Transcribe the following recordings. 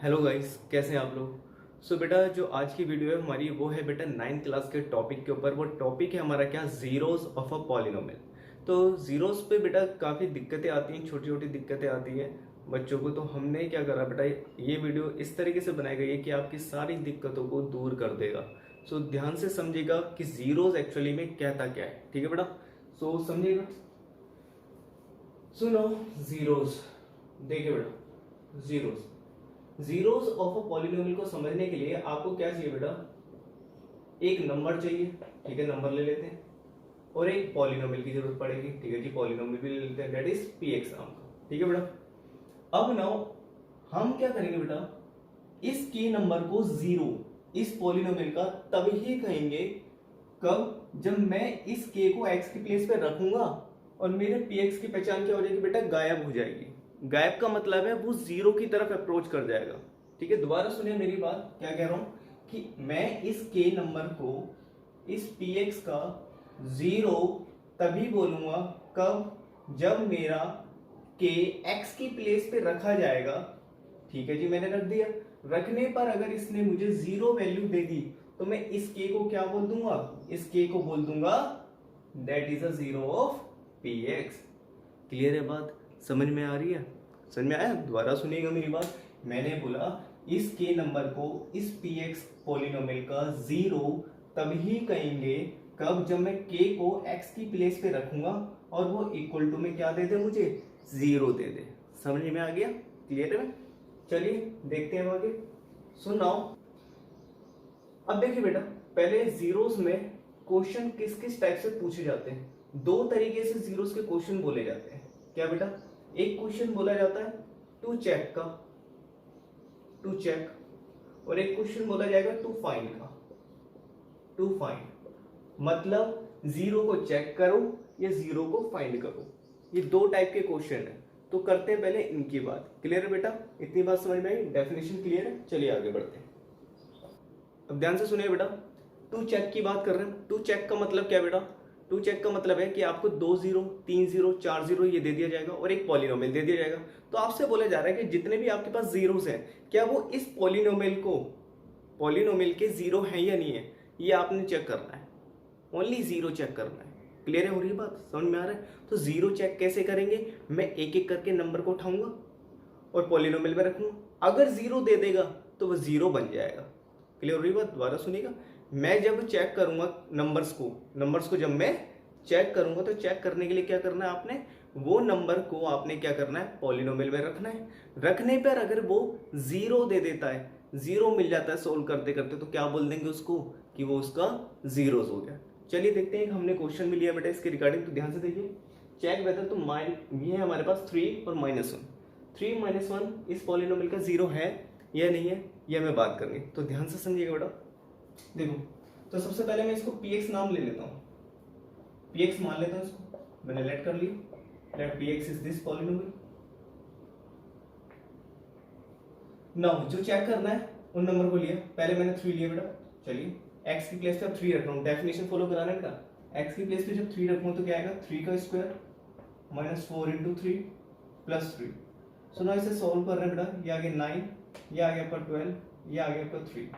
Hello guys, कैसे हैं आप लोग। सो बेटा, जो आज की वीडियो है हमारी वो है बेटा 9th क्लास के टॉपिक के ऊपर। वो टॉपिक है हमारा क्या, जीरोस ऑफ अ पॉलिनोमियल। तो जीरोस पे बेटा काफ़ी दिक्कतें आती हैं, छोटी छोटी दिक्कतें आती हैं बच्चों को। तो हमने क्या करा बेटा, ये वीडियो इस तरीके से बनाई गई है कि आपकी सारी दिक्कतों को दूर कर देगा। सो ध्यान से समझिएगा कि जीरोस एक्चुअली में कहता क्या है, ठीक है बेटा। सो समझिएगा, सुनो। जीरोस, देखिए बेटा, zeros zeros of a polynomial को समझने के लिए आपको क्या चाहिए बेटा, एक नंबर चाहिए, ठीक है, नंबर ले लेते हैं। और एक पॉलिनोमियल की जरूरत पड़ेगी, ठीक है जी, पॉलिनोमियल भी ले लेते हैं, दैट इज पी एक्स नाम का, ठीक है बेटा। अब नाउ हम क्या करेंगे बेटा, इस के नंबर को जीरो इस पॉलिनोमियल का तभी कहेंगे कब, जब मैं इस के को एक्स की प्लेस पे रखूंगा और मेरे पी एक्स की पहचान क्या हो जाएगी बेटा, गायब हो जाएगी। गायब का मतलब है वो जीरो की तरफ अप्रोच कर जाएगा, ठीक है। दोबारा सुनिए मेरी बात, क्या कह रहा हूं कि मैं इस के नंबर को इस पी एक्स का जीरो तभी बोलूंगा कब, जब मेरा के एक्स की प्लेस पे रखा जाएगा, ठीक है जी, मैंने रख दिया। रखने पर अगर इसने मुझे जीरो वैल्यू दे दी तो मैं इस के को क्या बोल दूंगा, इस के को बोल दूंगा that is a zero of P x. Clear है बात, समझ में आ रही है, समझ में आया। दोबारा सुनिएगा मेरी बात, मैंने बोला इस के नंबर को इस पी एक्स पॉलिनोमियल का जीरो तभी कहेंगे कब, जब मैं के को एक्स की प्लेस पे रखूंगा और वो इक्वल टू में क्या दे दे, मुझे जीरो दे दे। समझ में आ गया, क्लियर है। चलिए देखते हैं आगे, सुनाओ। अब देखिए बेटा, पहले जीरोस में क्वेश्चन किस किस टाइप से पूछे जाते हैं। दो तरीके से जीरोस के क्वेश्चन बोले जाते हैं। क्या बेटा, एक क्वेश्चन बोला जाता है टू चेक का, टू चेक, और एक क्वेश्चन बोला जाएगा टू फाइंड का, टू फाइंड। मतलब जीरो को चेक करो या जीरो को फाइंड करो, ये दो टाइप के क्वेश्चन है। तो करते हैं पहले इनकी बात। क्लियर है बेटा, इतनी बात समझ में आई, डेफिनेशन क्लियर है। चलिए आगे बढ़ते हैं। अब ध्यान से सुनिए बेटा, टू चेक की बात कर रहे हैं। टू चेक का मतलब क्या बेटा, टू चेक का मतलब है कि आपको 2 जीरो 3 जीरो 4 जीरो ये दे दिया जाएगा और एक पॉलिनोमियल दे दिया जाएगा। तो आपसे बोला जा रहा है कि जितने भी आपके पास जीरोस हैं, क्या वो इस पॉलिनोमियल को, पॉलिनोमियल के जीरो हैं या नहीं है, ये आपने चेक करना है। ओनली जीरो चेक करना है। क्लियर है, हो रही है बात, समझ में आ रहा है। तो जीरो चेक कैसे करेंगे, मैं एक एक करके नंबर को उठाऊंगा और पॉलिनोमियल में रखूंगा। अगर जीरो दे देगा तो वो जीरो बन जाएगा। क्लियर हो रही बात, दोबारा सुनिएगा। मैं जब चेक करूंगा नंबर्स को जब मैं चेक करूंगा तो चेक करने के लिए क्या करना है आपने, वो नंबर को आपने क्या करना है, पॉलिनोमियल में रखना है। रखने पर अगर वो जीरो दे देता है, जीरो मिल जाता है सोल्व करते करते, तो क्या बोल देंगे उसको कि वो उसका जीरोस हो गया। चलिए देखते हैं, हमने क्वेश्चन भी लिया बेटा इसके रिगार्डिंग, तो ध्यान से देखिए। चेक वेदर तो ये है हमारे पास 3 और -1। 3 -1 इस पॉलिनोमियल का जीरो है या नहीं है, ये हमें बात करनी। तो ध्यान से समझिएगा बेटा। देखो, तो सबसे पहले मैं इसको px नाम ले लेता हूं, px मान लेता हूं इसको, मैंने लेट कर लिया, let px is this polynomial. Now जो चेक करना है उन नंबर को लिया, पहले मैंने 3 लिया बेटा। चलिए x की प्लेस पे अब 3 रख रहा हूं, डेफिनेशन फॉलो कराना है बेटा। x की प्लेस पे जब 3 रखूंगा तो क्या आएगा, 3 का स्क्वायर -4 × 3 + 3। सो ना इसे सॉल्व कर रहे हैं बेटा, ये आ गया 9, ये आ गया आपका 12, ये आ गया आपका 3।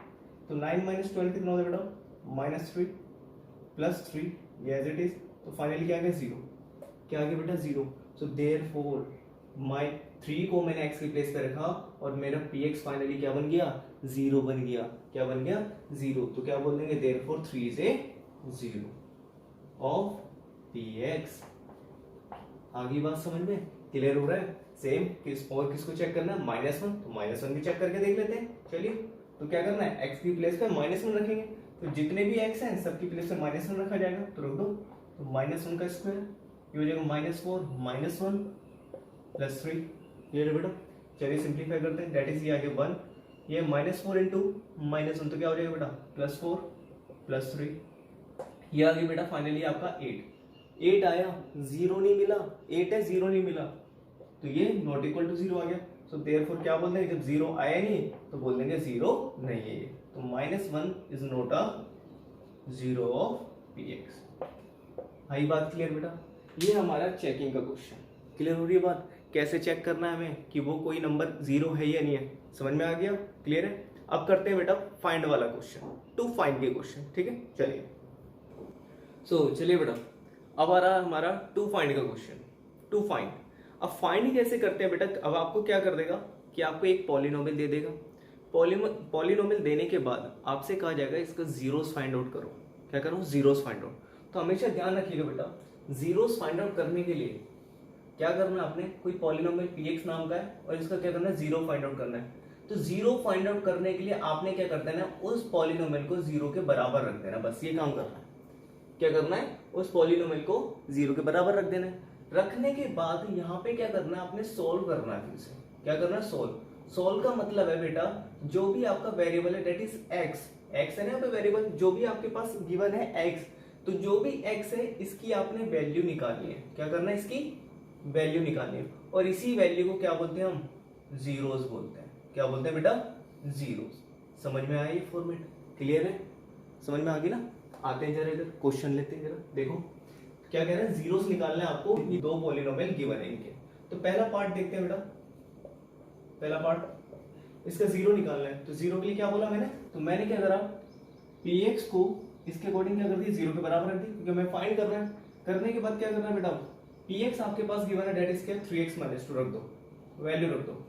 तो 9 - 12 कितना हो जाएगा बेटा, -3 + 3, ये एज इट इज। तो फाइनली क्या आ गया, जीरो। क्या आ गया बेटा, जीरो। सो देयरफॉर माय 3 को मैंने x की प्लेस पे रखा और मेरा px फाइनली क्या बन गया, जीरो बन गया। क्या बन गया, जीरो। तो क्या बोल देंगे, therefore 3 is a zero of px। आगे बात समझ में क्लियर हो रहा है। सेम किस और किसको चेक करना है, -1, तो -1 भी चेक करके देख लेते हैं। चलिए, तो क्या करना है, x की प्लेस पे -1 रखेंगे, तो जितने भी x हैं सबकी प्लेस पे -1 रखा जाएगा। तो रख दो, तो -1 का स्क्वायर ये हो जाएगा -4 -1 + 3। क्लियर है बेटा। चलिए सिंप्लीफाई करते हैं, दैट इज ये आ गया 1, ये -4 × -1 तो क्या हो जाएगा बेटा, +4 + 3, ये आ गया बेटा फाइनली आपका 8 आया, जीरो नहीं मिला, 8 है, जीरो नहीं मिला, तो ये नॉट इक्वल टू जीरो आ गया। सो देयरफॉर क्या बोल देंगे, जब जीरो आया नहीं तो बोल देंगे जीरो नहीं है ये। तो -1 is not a zero of px। आई बात क्लियर बेटा, ये हमारा चेकिंग का क्वेश्चन। क्लियर हो रही है बात। कैसे चेक करना है हमें कि वो कोई नंबर जीरो है या नहीं है, समझ में आ गया, क्लियर है। अब करते हैं बेटा फाइंड वाला क्वेश्चन, टू फाइंड के क्वेश्चन, ठीक है। चलिए चलिए बेटा, अब आ रहा हमारा टू फाइंड का क्वेश्चन। टू फाइंड, अब फाइंड कैसे करते हैं बेटा, अब आपको क्या कर देगा कि आपको एक पॉलिनोमियल दे देगा। पॉलिनोमियल देने के बाद आपसे कहा जाएगा इसका जीरोस फाइंड आउट करो। क्या करो, जीरोस फाइंड आउट। तो हमेशा ध्यान रखिएगा बेटा, जीरोस फाइंड आउट करने के लिए क्या करना है आपने, कोई पॉलिनोमियल px नाम का है और इसका क्या करना है, जीरो फाइंड आउट करना है। तो जीरो फाइंड आउट करने के लिए आपने क्या कर देना है, उस पॉलिनोमियल को जीरो के बराबर रख देना, बस ये काम करना है। क्या करना है, उस पॉलिनोमियल को जीरो के बराबर रख देना है। रखने के बाद यहाँ पे क्या करना है, आपने सोल्व करना है फिर से। क्या करना है, सोल्व। सोल्व का मतलब है बेटा, जो भी आपका वेरिएबल है डेट इज एक्स, एक्स है ना यहाँ पे वेरिएबल, जो भी आपके पास गिवन है एक्स, तो जो भी एक्स है इसकी आपने वैल्यू निकालनी है। क्या करना है, इसकी वैल्यू निकालनी है। और इसी वैल्यू को क्या बोलते हैं हम, जीरोस बोलते हैं। क्या बोलते हैं बेटा, जीरोस। समझ में आया ये फॉर्मेट, क्लियर है, समझ में आ गई ना। आते हैं जरा इधर क्वेश्चन लेते हैं जरा, देखो क्या कह रहे हैं, जीरोस निकालना है आपको, दो पॉलिनोमियल गिवन है इनके। तो पहला पार्ट देखते हैं बेटा, पहला पार्ट इसका जीरो निकालना है। तो जीरो के लिए क्या बोला मैंने, तो मैंने क्या करा, px को इसके अकॉर्डिंग क्या कर दी, जीरो के बराबर रख दी, क्योंकि मैं फाइंड कर रहा है। करने के बाद क्या करना है बेटा, px आपके पास गिवन है डेट इज क्या, 3x - 2 रख दो, वैल्यू रख दो।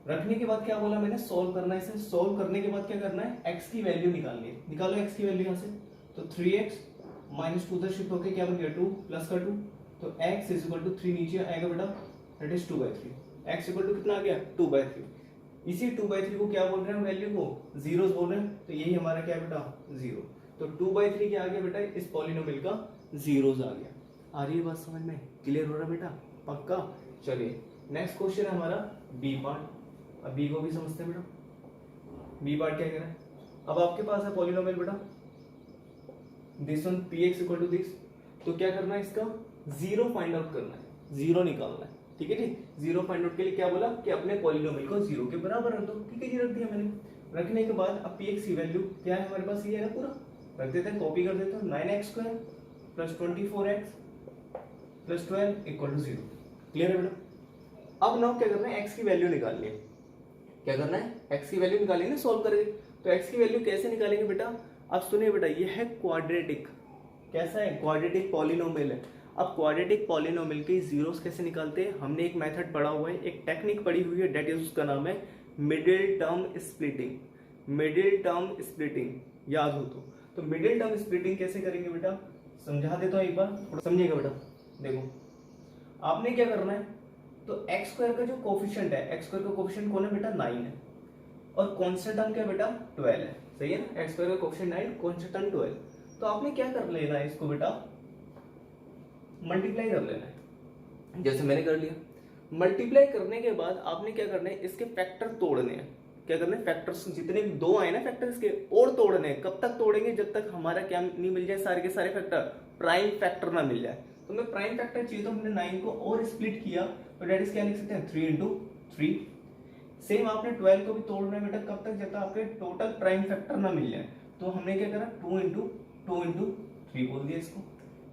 रखने के बाद क्या बोला मैंने, सोल्व करना है इसे। सोल्व करने के बाद क्या करना है, x की वैल्यू निकालनी है। निकालो x की वैल्यू यहाँ से, तो 3x - 2 उधर शिफ्ट होकर क्या बन गया, 2 प्लस का 2, तो x = 3 नीचे आएगा बेटा, दैट इज 2/3। x = कितना आ गया, 2/3। इसी 2/3 को क्या बोल रहे हैं, वैल्यू को जीरोस बोल रहे हैं, तो यही हमारा क्या है बेटा, जीरो। तो 2/3 क्या आ गया बेटा, इस पॉलिनोमियल का जीरोस आ गया। आ रही है बात समझ में, क्लियर हो रहा है बेटा, पक्का। चलिए नेक्स्ट क्वेश्चन है हमारा बी पार्ट। अब बी को भी समझते हैं बेटा। बी पार्ट क्या कह रहा है, अब आपके पास है पॉलिनोमियल बेटा, दिस वन px = दिस। तो क्या करना है, इसका जीरो फाइंड आउट करना है, जीरो निकालना है, ठीक है जी। जीरो फाइंड आउट के लिए क्या बोला कि अपने पॉलिनोमियल को जीरो के बराबर रख दो, ठीक है जी, रख दिया मैंने। रखने के बाद अब px की वैल्यू क्या है हमारे पास, ये है ना पूरा, रख देते हैं, कॉपी कर देते हैं, 9x² + 24x + 12 = 0। क्लियर है बेटा। अब नाउ क्या करना है, x की वैल्यू निकालनी है। क्या करना है, x की वैल्यू निकालनी है, सोल्व करेंगे। तो x की वैल्यू कैसे निकालेंगे बेटा, अब सुनिए बेटा, ये है क्वाड्रेटिक, कैसा है, क्वाड्रेटिक पॉलिनोमियल है। अब क्वाड्रेटिक पॉलिनोमियल के जीरोस कैसे निकालते हैं, हमने एक मेथड पढ़ा हुआ है, एक टेक्निक पढ़ी हुई है, डेट इज उसका नाम है middle term splitting. Middle term splitting याद हो तो मिडिल टर्म स्प्लिटिंग कैसे करेंगे बेटा, समझा देता हूँ एक बार, थोड़ा समझिएगा बेटा। देखो आपने क्या करना है, तो x² का जो कोफिशिएंट है, x² का कोफिशिएंट कौन है बेटा, 9 है, और कांस्टेंट टर्म क्या बेटा, 12 है, सही है ना। x² का कोफिशिएंट 9, कांस्टेंट टर्म 12। तो आपने क्या कर लेना है, इसको बेटा मल्टीप्लाई कर लेना है, जैसे मैंने कर लिया। मल्टीप्लाई करने के बाद आपने क्या करना है, इसके फैक्टर तोड़ने हैं। क्या करना है, फैक्टर्स जितने भी दो आए ना फैक्टर्स के, और तोड़ने हैं। कब तक तोड़ेंगे, जब तक हमारा क्या नहीं मिल जाए, सारे के सारे फैक्टर प्राइम फैक्टर ना मिल जाए। तो मैं प्राइम फैक्टर चाहिए, तो हमने 9 को और स्प्लिट किया, तो डेट इज क्या लिख सकते हैं, 3 × 3। सेम आपने 12 को भी तोड़ना है बेटा, कब तक, जब तक आपके टोटल प्राइम फैक्टर ना मिल जाए। तो हमने क्या करा, 2 × 3 बोल दिया इसको।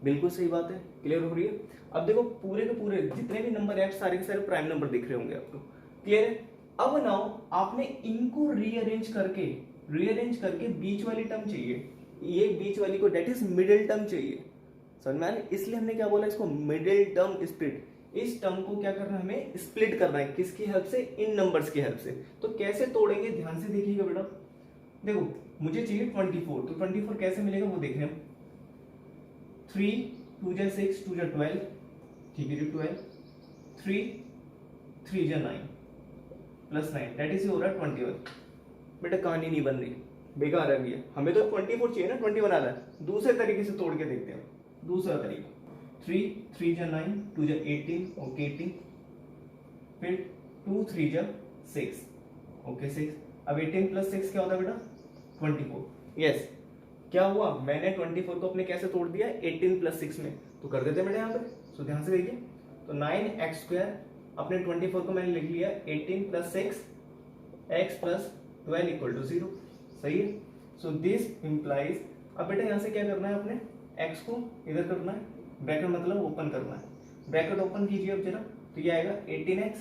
बिल्कुल सही बात है, क्लियर हो रही है। अब देखो पूरे के पूरे जितने भी नंबर है सारे के सारे प्राइम नंबर दिख रहे होंगे आपको, क्लियर है। अब नाउ आपने इनको रीअरेंज करके बीच वाली टर्म चाहिए, ये बीच वाली को डेट इज मिडिल टर्म चाहिए, समझ में आ रहा है। इसलिए हमने क्या बोला इसको, मिडिल टर्म स्प्लिट। इस टर्म को क्या करना है, हमें स्प्लिट करना है, किसकी हेल्प से, इन नंबर्स की हेल्प से। तो कैसे तोड़ेंगे, ध्यान से देखिएगा बेटा। देखो मुझे चाहिए 24, तो 24 कैसे मिलेगा वो देख रहे हैं। 3 2 × 6 2 × 12, ठीक है जी, 12 3 3 × 9 + 9 दैट इज हो रहा है 21। बेटा कहानी नहीं बन रही, बेकार है भैया, हमें तो 24 चाहिए ना, 21 आ रहा है। दूसरे तरीके से तोड़ के देखते हैं, दूसरा तरीका। 3 3 × 9 2 × 18, ओके 18, फिर 2 3 × 6, ओके 6। अब 18 + 6 क्या होता है बेटा, 24। यस, क्या हुआ, मैंने 24 को अपने कैसे तोड़ दिया, 18 + 6 में। तो कर देते हैं बेटा यहाँ पे, तो ध्यान से देखिए। तो 9x² अपने 24 को मैंने लिख लिया 18 + 6 x + 12 = 0, सही है। सो दिस इंप्लाइज, अब बेटा यहाँ से क्या करना है, अपने x को इधर करना है, ब्रैकेट मतलब ओपन करना है, ब्रैकेट ओपन कीजिए अब जरा। तो ये आएगा 18x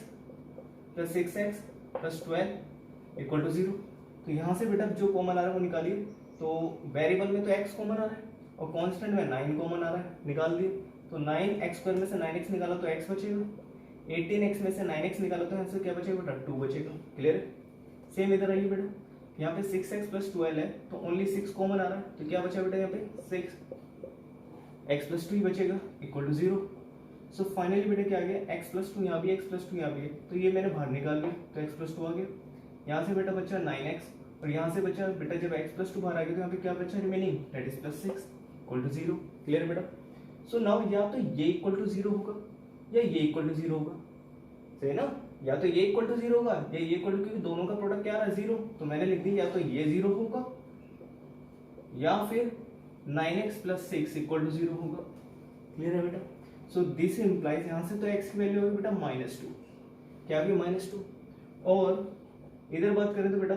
plus 6x plus 12 equal to 0। तो यहाँ से बेटा जो कॉमन आ रहा है वो निकालिए। तो वेरिएबल में तो x कॉमन आ रहा है और कांस्टेंट में 9 कॉमन आ रहा है, निकाल दिए। तो 9x² में से 9x निकाला तो x बचेगा, 18x में से 9x निकाला तो यहाँ से क्या बचेगा बेटा 2 बचेगा। क्लियर है? सेम इधर आइए बेटा, यहाँ पे 6x प्लस 12 है तो ओनली 6 कॉमन आ रहा है, तो क्या बचा बेटा यहाँ पे 6x प्लस 2 बचेगा इक्वल टू 0। सो फाइनली बेटा क्या आ गया x प्लस 2 यहाँ भी, x प्लस 2 यहाँ भी है, तो ये मैंने बाहर निकाल लिया तो x प्लस 2 आ गया। यहाँ से बेटा बचा 9x और यहाँ से बचा बेटा जब x प्लस 2 बाहर आ गया तो यहाँ पे क्या बचा remaining, that is plus 6 equal to 0। Clear है बेटा? सो नाउ या तो ये इक्वल टू 0 होगा या ये इक्वल टू 0 होगा, सही ना? या तो ये इक्वल टू 0 होगा या ये इक्वल टू, क्योंकि दोनों का प्रोडक्ट क्या आ रहा है 0, तो मैंने लिख दिया या तो ये 0 होगा या फिर 9x प्लस 6 इक्वल टू 0 होगा। क्लियर है बेटा? सो दिस इंप्लाइज, यहाँ से तो x की वैल्यू होगी बेटा -2, क्या आ गई -2, और इधर बात करें तो बेटा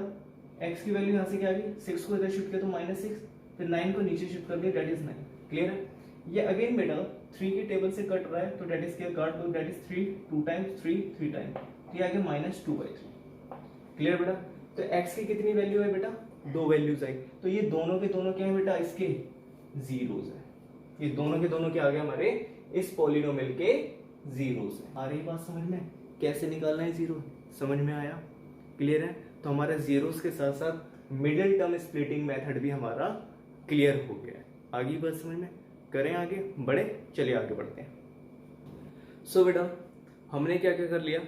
x की वैल्यू यहाँ से क्या आ गई, 6 को इधर शिफ्ट किया तो -6, फिर 9 को नीचे शिफ्ट कर दिया, दैट इज 9। क्लियर है? ये अगेन बेटा 3 की टेबल से कट रहा है तो दैट इज क्या, काट दो, दैट इज 3, 2 टाइम्स 3, 3 टाइम्स, तो ये आ गया -2/3। क्लियर बेटा? तो x की कितनी वैल्यू है बेटा, 2 वैल्यूज आई, तो ये दोनों के दोनों क्या है बेटा, इसके जीरोस है। ये दोनों के दोनों क्या आ गए हमारे इस पॉलिनोमियल के जीरोस है। आ रही बात समझ में? कैसे निकालना है जीरो, समझ में आया? क्लियर है? तो हमारा जीरोस के साथ साथ मिडिल टर्म स्प्लिटिंग मेथड भी हमारा क्लियर हो गया है। आगे बात समझ में? करें आगे बढ़े, चलिए आगे बढ़ते हैं। सो बेटा हमने क्या क्या कर लिया,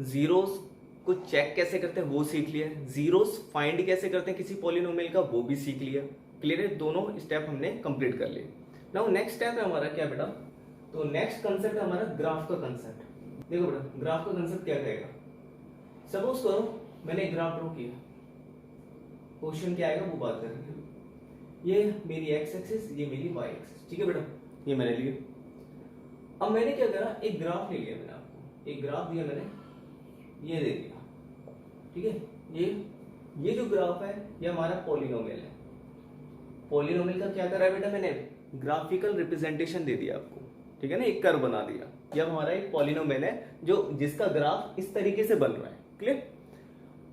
जीरोस को चेक कैसे करते हैं वो सीख लिया, जीरोस फाइंड कैसे करते हैं किसी पॉलिनोमियल का वो भी सीख लिया। क्लियर है? दोनों स्टेप हमने कंप्लीट कर लिए। नाउ नेक्स्ट स्टेप है हमारा क्या बेटा, तो नेक्स्ट कंसेप्ट है हमारा ग्राफ का कंसेप्ट। देखो बेटा ग्राफ का कंसेप्ट क्या कहेगा, सपोज करो मैंने एक ग्राफ ड्रॉ किया, क्वेश्चन क्या आएगा वो बात करेंगे। ये मेरी x एक्सिस, ये मेरी y एक्सिस, ठीक है बेटा, ये मैंने लिया। अब मैंने क्या करा, एक ग्राफ ले लिया, मैंने आपको एक ग्राफ दिया, मैंने ये दे दिया, ठीक है। ये जो ग्राफ है ये हमारा पॉलिनोमियल है। पॉलिनोमियल का क्या करा है बेटा, मैंने ग्राफिकल रिप्रेजेंटेशन दे दिया आपको, ठीक है ना, एक कर्व बना दिया। ये हमारा एक पॉलिनोमियल है जो जिसका ग्राफ इस तरीके से बन रहा है। क्लियर?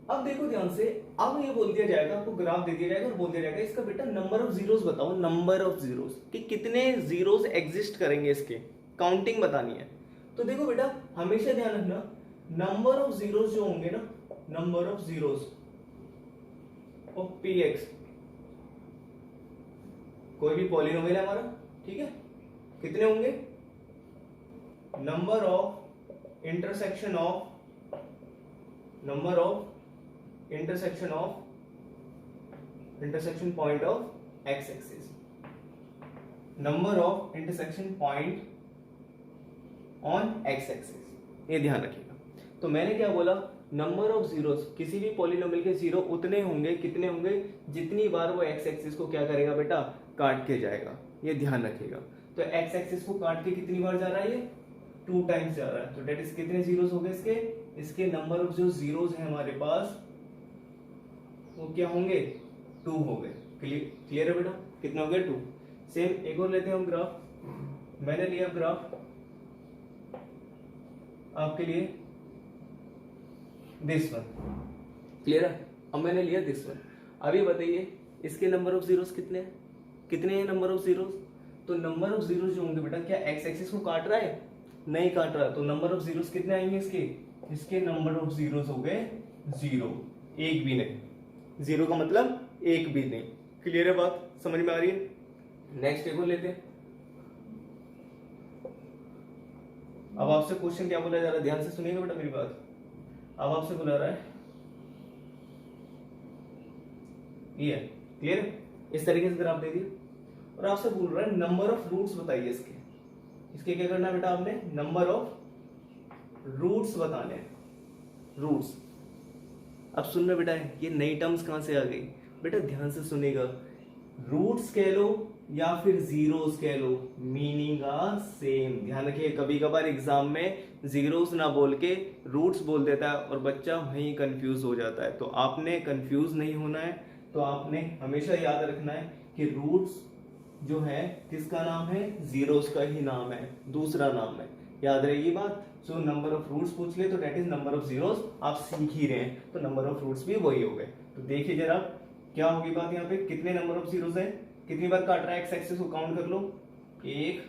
अब देखो ध्यान से, अब ये बोल दिया जाएगा, आपको ग्राफ दे दिया जाएगा और बोल दिया जाएगा इसका बेटा नंबर ऑफ जीरोस बताओ, नंबर ऑफ जीरोस कि कितने जीरोस एग्जिस्ट करेंगे, इसके काउंटिंग बतानी है। तो देखो बेटा हमेशा ध्यान रखना, नंबर ऑफ जीरोस जो होंगे ना, number of zeros of px, कोई भी पॉलिनोमियल है हमारा, ठीक है, कितने होंगे, number of intersection of intersection point of x axis, number of intersection point on x axis, ये ध्यान रखिएगा। तो मैंने क्या बोला, नंबर ऑफ जीरोस, किसी भी पॉलिनोमियल के जीरो उतने होंगे, कितने होंगे, जितनी बार वो x एक्सिस को क्या करेगा बेटा, काट के जाएगा, ये ध्यान रखिएगा। तो x एक्सिस को काट के कितनी बार जा रहा है, ये 2 टाइम्स जा रहा है, तो डेट इज कितने जीरोस हो गए इसके नंबर ऑफ जो जीरोस है हमारे पास वो क्या होंगे, 2 हो गए। क्लियर है बेटा? कितना हो गया, 2। सेम एक और लेते हैं हम ग्राफ, मैंने लिया ग्राफ आपके लिए दिस वन। क्लियर है? अब मैंने लिया दिस वन। अभी बताइए इसके नंबर ऑफ जीरोस कितने हैं नंबर ऑफ जीरोस। तो नंबर ऑफ जीरोस जो होंगे बेटा, क्या एक्स एक्सिस को काट रहा है, नहीं काट रहा, तो नंबर ऑफ जीरोस कितने आएंगे इसके नंबर ऑफ जीरोस हो गए 0, एक भी नहीं, 0 का मतलब एक भी नहीं। क्लियर है बात, समझ में आ रही है? नेक्स्ट एक और लेते हैं। अब आपसे क्वेश्चन क्या बोला जा रहा है, ध्यान से सुनिएगा बेटा मेरी बात। अब आपसे बोला रहा है ये, क्लियर है, इस तरीके से ग्राफ दे दिया और आपसे बोल रहा है नंबर ऑफ रूट्स बताइए इसके क्या करना है बेटा, आपने नंबर ऑफ रूट्स बताने हैं, रूट्स। अब सुन रहे बेटा, ये नई टर्म्स कहां से आ गई बेटा, ध्यान से सुनेगा, रूट्स कह लो या फिर जीरोस कह लो, मीनिंग आर सेम। ध्यान रखिए, कभी कभार एग्जाम में जीरोस ना बोल के रूट्स बोल देता है और बच्चा वहीं कंफ्यूज हो जाता है। तो आपने कंफ्यूज नहीं होना है, तो आपने हमेशा याद रखना है कि रूट्स जो है किसका नाम है, जीरोस का ही नाम है, दूसरा नाम है, याद रहेगी बात। सो नंबर ऑफ रूट्स पूछ ले तो that is number of zeros, आप सीख ही रहे हैं तो नंबर ऑफ रूट्स भी वही हो गए। तो देखिए जरा क्या होगी बात, यहाँ पे कितने नंबर ऑफ जीरोस है, कितनी बार काट रहा है एक्स एक्सिस को काउंट कर लो, 1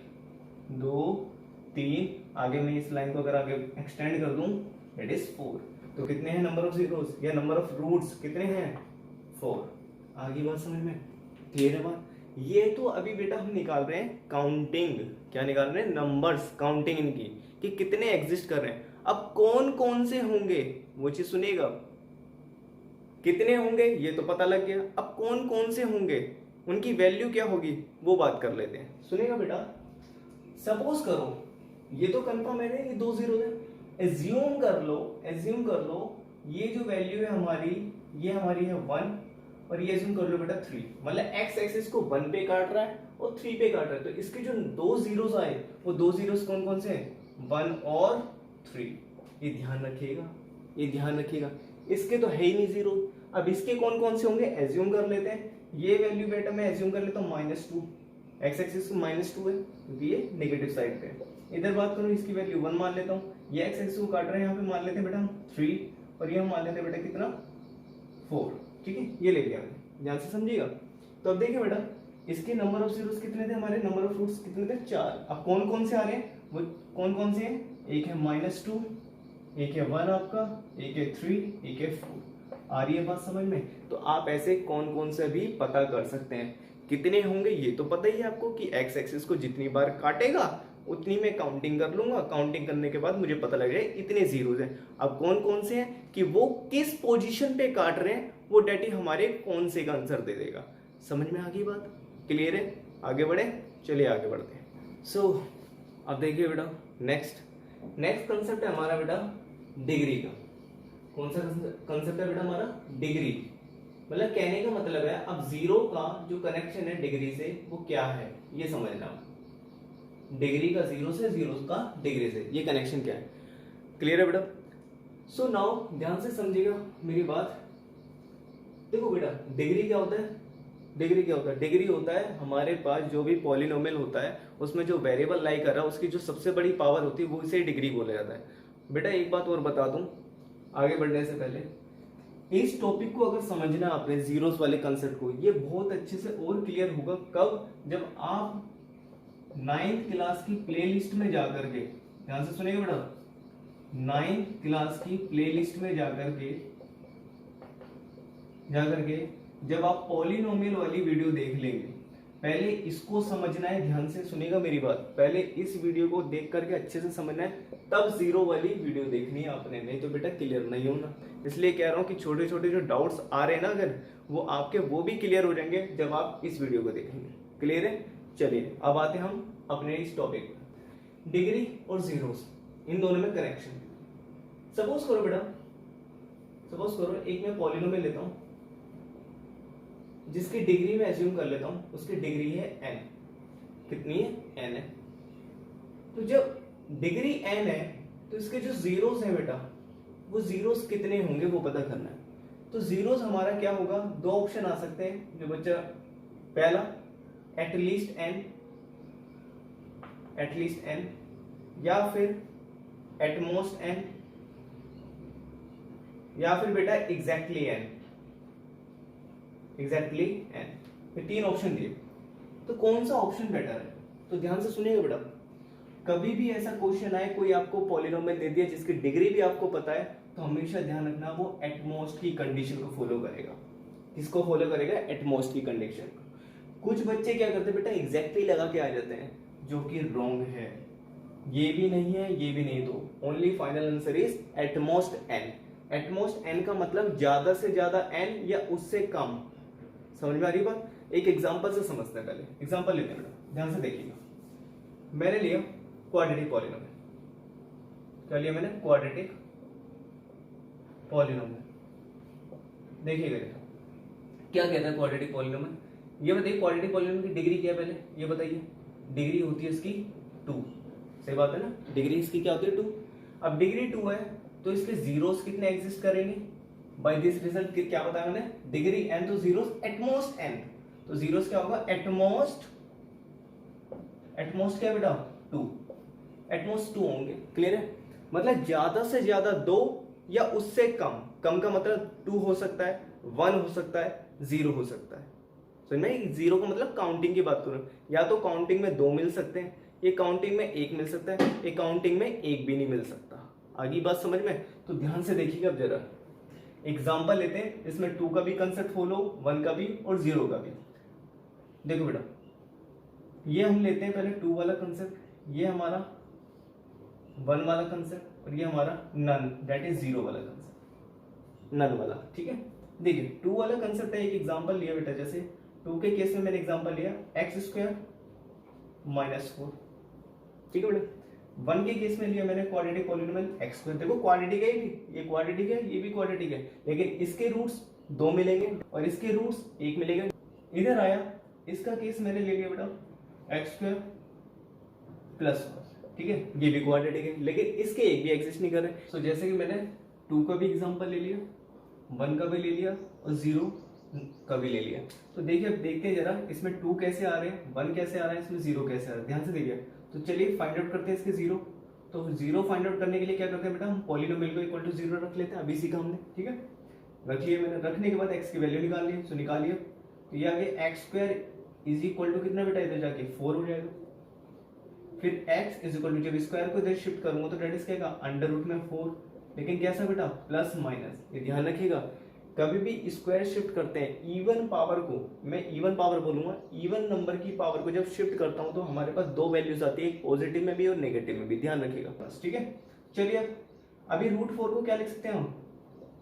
2 3, आगे मैं इस लाइन को अगर आगे एक्सटेंड कर दूं दैट इज 4। तो कितने हैं नंबर ऑफ जीरोस या नंबर ऑफ रूट्स कितने हैं, 4। आगे बात समझ में क्लियर है बात। ये तो अभी बेटा हम निकाल रहे हैं काउंटिंग, क्या निकाल रहे हैं, नंबर्स, काउंटिंग इनकी कि कितने एग्जिस्ट कर रहे हैं। अब कौन कौन से होंगे वो चीज सुनिएगा, कितने होंगे ये तो पता लग गया, अब कौन कौन से होंगे उनकी वैल्यू क्या होगी वो बात कर लेते हैं। सुनिएगा बेटा, सपोज करो ये तो कंफर्म है ना, ये 2 जीरो है, एज्यूम कर लो ये जो वैल्यू है हमारी, ये हमारी है 1 और ये एज्यूम कर लो बेटा 3, मतलब एक्स एक्सिस को 1 पे काट रहा है और 3 पे काट रहा है। तो इसके जो 2 जीरोस आए वो 2 जीरोस कौन कौन से हैं, 1 और 3। ये ध्यान रखिएगा, इसके तो है ही नहीं जीरो। अब इसके कौन कौन से होंगे एज्यूम कर लेते हैं। ये वैल्यू बेटा मैं एज्यूम कर लेता हूँ -2, एक्स एक्सिस को -2 है क्योंकि ये नेगेटिव साइड पे है। इधर बात करूँ इसकी वैल्यू 1 मान लेता हूँ, ये एक्स एक्सिस को काट रहे हैं, यहाँ पे मान लेते हैं बेटा हम 3 और ये हम मान लेते हैं बेटा कितना 4। ठीक है, ये ले लिया हमने, ध्यान से समझिएगा। तो अब देखिए बेटा इसके नंबर ऑफ जीरोस कितने थे, हमारे नंबर ऑफ रूट्स कितने थे, 4। अब कौन कौन से आ रहे हैं, वो कौन कौन से हैं, एक है -2, एक है 1 आपका, एक है 3, एक है 4। आ रही है बात समझ में। तो आप ऐसे कौन कौन से भी पता कर सकते हैं कितने होंगे, ये तो पता ही है आपको कि एक्स एक्सिस को जितनी बार काटेगा उतनी मैं काउंटिंग कर लूंगा, काउंटिंग करने के बाद मुझे पता लग जाए इतने जीरोस हैं। अब कौन कौन से हैं कि वो किस पोजीशन पे काट रहे हैं वो डेटी हमारे कौन से का आंसर दे देगा। समझ में आ गई बात, क्लियर है, आगे बढ़े, चलिए आगे बढ़ते हैं। सो अब देखिए बेटा नेक्स्ट कंसेप्ट है हमारा बेटा डिग्री का। कौन सा कंसेप्ट है बेटा हमारा, डिग्री। मतलब कहने का मतलब है अब जीरो का जो कनेक्शन है डिग्री से वो क्या है ये समझना, डिग्री का जीरो से, जीरो का डिग्री से ये कनेक्शन क्या है, क्लियर है बेटा। सो नाउ ध्यान से समझिएगा मेरी बात। देखो बेटा डिग्री क्या होता है, डिग्री होता है हमारे पास जो भी पॉलिनोमियल होता है उसमें जो वेरिएबल लाई कर रहा है उसकी जो सबसे बड़ी पावर होती है वो इसे डिग्री बोला जाता है। बेटा एक बात और बता दूं आगे बढ़ने से पहले, इस टॉपिक को अगर समझना आपने जीरोस वाले कंसेप्ट को, ये बहुत अच्छे से और क्लियर होगा कब, जब आप 9th क्लास की प्लेलिस्ट में जाकर के, ध्यान से सुनिएगा बेटा, 9th क्लास की प्लेलिस्ट में जाकर के जब आप पॉलिनोमियल वाली वीडियो देख लेंगे, पहले इसको समझना है, ध्यान से सुनिएगा मेरी बात, पहले इस वीडियो को देख करके अच्छे से समझना है, तब जीरो वाली वीडियो देखनी है आपने, नहीं तो बेटा क्लियर नहीं होना। इसलिए कह रहा हूं कि छोटे छोटे जो डाउट्स आ रहे हैं ना अगर वो आपके, वो भी क्लियर हो जाएंगे जब आप इस वीडियो को देखेंगे, क्लियर है। चलिए अब आते हैं हम अपने इस टॉपिक पर, डिग्री और जीरोस, इन दोनों में कनेक्शन। सपोज करो बेटा, सपोज करो एक मैं पॉलिनोमियल लेता हूं जिसकी डिग्री में एज्यूम कर लेता हूं, उसकी डिग्री है n, कितनी है, n है। तो जब डिग्री n है तो इसके जो जीरोस हैं बेटा वो जीरोस कितने होंगे वो पता करना है। तो जीरोस हमारा क्या होगा, दो ऑप्शन आ सकते हैं जो बच्चा, पहला एटलीस्ट n या फिर एटमोस्ट n या फिर बेटा एग्जैक्टली n, ये 3 ऑप्शन दिए। तो कौन सा ऑप्शन बेटर है, तो ध्यान से सुनिएगा बेटा, कभी भी ऐसा क्वेश्चन आए कोई आपको पॉलिनोमियल दे दिया जिसकी डिग्री भी आपको पता है, तो हमेशा ध्यान रखना वो एटमोस्ट की कंडीशन को फॉलो करेगा। किसको फॉलो करेगा, एटमोस्ट की कंडीशन को। कुछ बच्चे क्या करते हैं बेटा, एग्जैक्टली लगा के आ जाते हैं, जो कि रॉन्ग है, ये भी नहीं है ये भी नहीं, तो only final answer is at most n। At most n का मतलब ज्यादा से ज्यादा n या उससे कम। समझ में आ रही बात, एक एग्जांपल से समझते हैं, पहले एग्जांपल लेते हैं बेटा, ध्यान से देखिएगा। मैंने लिया क्वाड्रेटिक पॉलिनोमियल, क्या लिया मैंने, क्वाड्रेटिक पॉलिनोमियल। देखिएगा क्या कहता है क्वाड्रेटिक पॉलिनोमियल, ये बताइए क्वाड्रेटिक पॉलिनोमियल की डिग्री क्या है, पहले ये बताइए। डिग्री होती है इसकी 2, सही बात है ना, डिग्री इसकी क्या होती है 2। अब डिग्री 2 है तो इसके जीरोस कितने एग्जिस्ट करेंगे, बाय दिस रिजल्ट क्या बताया मैंने, डिग्री n तो जीरोस एटमोस्ट n, तो जीरोस क्या होगा, एटमोस्ट क्या बेटा 2, एटमोस्ट 2 होंगे, क्लियर है। मतलब ज्यादा से ज्यादा 2 या उससे कम, कम का मतलब 2 हो सकता है, 1 हो सकता है, 0 हो सकता है। समझ में? 0 का मतलब काउंटिंग की बात करूं, या तो काउंटिंग में 2 मिल सकते हैं, ये काउंटिंग में 1 मिल सकता है, ये काउंटिंग में 1 भी नहीं मिल सकता। आगे बात समझ में? तो ध्यान से देखिएगा अब जरा एग्जाम्पल लेते हैं, इसमें 2 का भी कंसेप्ट फॉलो, 1 का भी और 0 का भी। देखो बेटा, ये हम लेते हैं पहले 2 वाला कंसेप्ट, ये हमारा 1 वाला कंसेप्ट, और ये हमारा नन दैट इज 0 वाला कंसेप्ट, नन वाला। ठीक है, देखिए 2 वाला कंसेप्ट है, एक एग्जांपल लिया बेटा, जैसे 2 के केस में मैंने एग्जांपल लिया x² -4। ठीक है बेटा, 1 के केस में लिया मैंने क्वाड्रेटिक पॉलिनोमियल x²। देखो क्वाड्रेटिक है, ये क्वाड्रेटिक है, ये भी क्वाड्रेटिक है, लेकिन इसके रूट्स 2 मिलेंगे और इसके रूट्स 1 मिलेंगे। इधर आया, इसका केस मैंने ले लिया बेटा x² +1। ठीक है, ये भी क्वाड्रेटिक है, लेकिन इसके एक भी एग्जिस्ट नहीं कर रहे। तो जैसे कि मैंने 2 का भी एग्जांपल ले लिया, 1 का भी ले लिया और 0 का भी ले लिया। तो देखिए, अब देखते हैं जरा इसमें 2 कैसे आ रहे हैं, 1 कैसे आ रहा है, इसमें 0 कैसे आ रहा है। ध्यान से देखिए, तो चलिए फाइंड आउट करते हैं इसके 0। तो 0 फाइंड आउट करने के लिए क्या करते हैं बेटा, हम पॉलिनोमियल को इक्वल टू 0 रख लेते हैं। अभी सीखा हमने। ठीक है, रख लिया मैंने, रखने के बाद x की वैल्यू निकाल ली, तो निकाल लिया, तो ये आगे x² इज इक्वल टू कितना बेटा, इधर जाके 4 हो जाएगा। फिर x इज इक्वल टू, जब स्क्वायर को इधर शिफ्ट करूंगा तो डेट इज क्या, अंडर रूट में 4, लेकिन कैसा बेटा, प्लस माइनस। ये ध्यान रखिएगा, कभी भी स्क्वायर शिफ्ट करते हैं, इवन पावर को, मैं इवन पावर बोलूंगा, इवन नंबर की पावर को जब शिफ्ट करता हूं तो हमारे पास 2 वैल्यूज आती है, एक पॉजिटिव में भी और नेगेटिव में भी। ध्यान रखिएगा बस। ठीक है, चलिए अब अभी √4 को क्या लिख सकते हैं हम,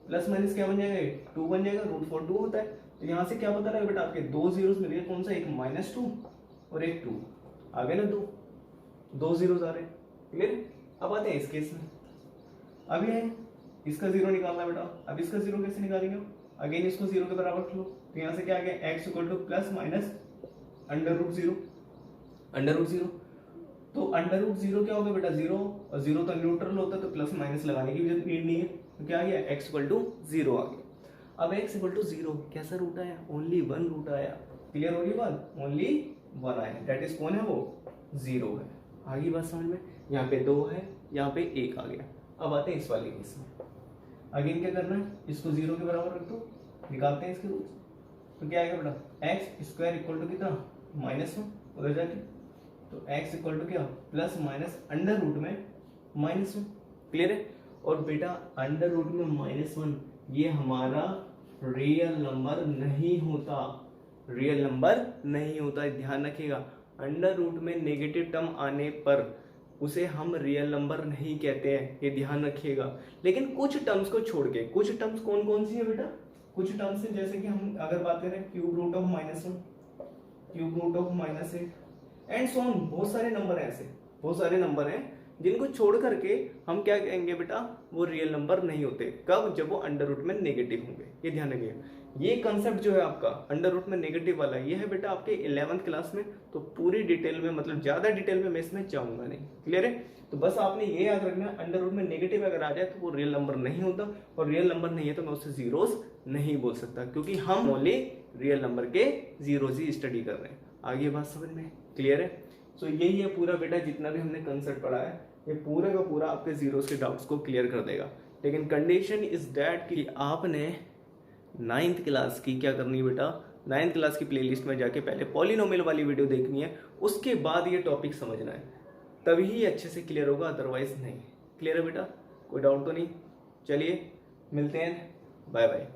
प्लस माइनस क्या बन जाएगा, 2 बन जाएगा। √4 2 होता है, तो यहाँ से क्या पता लगा बेटा, आपके 2 जीरोस मिल गए। कौन सा, एक -2 और एक 2 आ गए ना, 2 जीरोस आ रहे हैं। क्लियर? अब आते हैं इस केस में, अभी है इसका 0 निकालना बेटा। अब इसका 0 कैसे निकालेंगे, अगेन इसको 0 के बराबर रख लो, तो यहाँ से क्या आ गया, x equal two plus minus √0, √0। तो √0 क्या होगा बेटा, 0, और 0 तो न्यूट्रल होता है, तो प्लस माइनस लगाने की भी नीड नहीं है। तो क्या आ गया, x इक्वल टू 0 आ गया। अब x इक्वल टू 0 कैसा रूट आया, ओनली 1 रूट आया। क्लियर हो गई बात, ओनली 1 आया, दैट इज कौन है, वो 0 है। आगे बात समझ में? यहाँ पे 2 है, यहाँ पे 1 आ गया। अब आते हैं इस वाले केस में, अगेन क्या करना है, इसको 0 के बराबर रख दो, निकालते हैं इसके रूट्स। तो क्या आएगा बेटा, x² इक्वल टू कितना, -1 उधर जाके, तो x इक्वल टू क्या, प्लस माइनस अंडर रूट में -1। क्लियर है? और बेटा अंडर रूट में -1 ये हमारा रियल नंबर नहीं होता, रियल नंबर नहीं होता, ध्यान रखिएगा। अंडर रूट में नेगेटिव टर्म आने पर उसे हम रियल नंबर नहीं कहते हैं, ये ध्यान रखिएगा। लेकिन कुछ टर्म्स को छोड़ के, कुछ टर्म्स कौन कौन सी है बेटा, कुछ टर्म्स है जैसे कि हम अगर बात करें cube root of -1, cube root of -8 and so on, बहुत सारे नंबर हैं ऐसे, बहुत सारे नंबर हैं जिनको छोड़ करके हम क्या कहेंगे बेटा, वो रियल नंबर नहीं होते। कब, जब वो अंडर रूट में नेगेटिव होंगे, ये ध्यान रखिएगा। ये कंसेप्ट जो है आपका अंडर रूट में नेगेटिव वाला, ये है बेटा आपके 11th क्लास में, तो पूरी डिटेल में, मतलब ज्यादा डिटेल में मैं इसमें जाऊंगा नहीं। क्लियर है? तो बस आपने ये याद रखना, अंडर रूट में नेगेटिव अगर आ जाए तो वो रियल नंबर नहीं होता, और रियल नंबर नहीं है तो मैं उससे जीरोस नहीं बोल सकता, क्योंकि हम ओनली रियल नंबर के जीरोस ही स्टडी कर रहे हैं। आगे बात समझ में क्लियर है? तो यही है पूरा बेटा, जितना भी हमने कंसेप्ट पढ़ा है, ये पूरा का पूरा आपके जीरोस के डाउट्स को क्लियर कर देगा। लेकिन कंडीशन इज दैट कि आपने 9th क्लास की क्या करनी है बेटा, 9th क्लास की प्लेलिस्ट में जाके पहले पॉलिनोमियल वाली वीडियो देखनी है, उसके बाद ये टॉपिक समझना है, तभी ही अच्छे से क्लियर होगा, अदरवाइज नहीं। क्लियर है बेटा? कोई डाउट तो नहीं? चलिए मिलते हैं, बाय बाय।